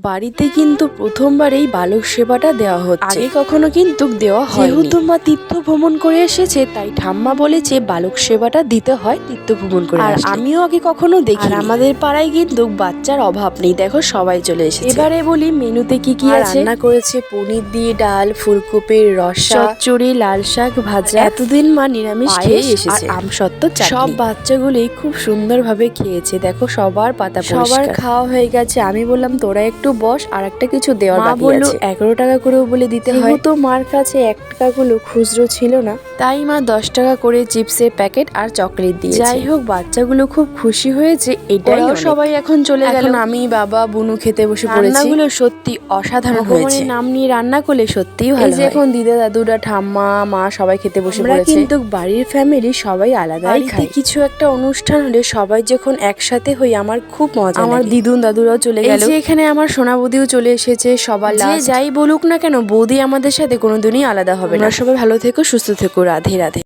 বাড়িতে কিন্তু প্রথমবারেই বালক সেবাটা দেওয়া হচ্ছে। আগে কখনো কিন্তু দেওয়া হয়। যেহেতু মা তীর্থ ভ্রমণ করে এসেছে তাই ঠাম্মা বলেছে বালক সেবাটা দিতে হয় তীর্থ ভ্রমণ করে। আর আমিও আগে কখনো দেখি। আর আমাদের পাড়ায় কিন্তু বাচ্চার অভাব নেই, দেখো সবাই চলে এসেছে। এবারে বলি মেনুতে কি কি আছে। রান্না করেছে পনির দিয়ে ডাল, ফুলকপির রসা, চচ্চড়ি, লাল শাক ভাজা। এতদিন মা নিরামিষ খেয়ে এসেছে। আর আমসত্ত্ব চাটনি। সব বাচ্চাগুলোই খুব সুন্দরভাবে খেয়েছে, দেখো সবার পাতা পরিষ্কার। সবার খাওয়া হয়ে গেছে। আমি বললাম তোরা একটু বস, আর একটা কিছু দেওয়ার বাকি আছে। 11 টাকা করেও বলে দিতে হয়। তো মার কাছে 1 টাকাগুলো খুচরো ছিল না, তাই মা 10 টাকা করে চিপসের প্যাকেট আর চকলেট দিয়েছে। যাই হোক বাচ্চাগুলো খুব খুশি হয়েছে, এটাই সবাই এখন চলে গেল। আমি বাবা বুনু খেতে বসে পড়েছি। রান্নাগুলো সত্যি অসাধারণ হয়েছে। নাম নিয়ে রান্না করলে সত্যিই ভালো হয়। এখন দিদা দাদুরা ঠাম্মা মা সবাই খেতে বসে পড়েছে। কিন্তু বাড়ির ফ্যামিলি সবাই আলাদাই খায়। কিছু একটা অনুষ্ঠান হলে সবাই যখন একসাথে হই আমার খুব মজা লাগে। আমার দিদুন দাদুরাও চলে গেল। এখানে আমার সোনা বৌদিও চলে এসেছে। সবার যাই বলুক না কেন বৌদি আমাদের সাথে কোনোদিনই আলাদা হবে না। সবাই ভালো থেকো, সুস্থ থেকো। রাধে রাধে।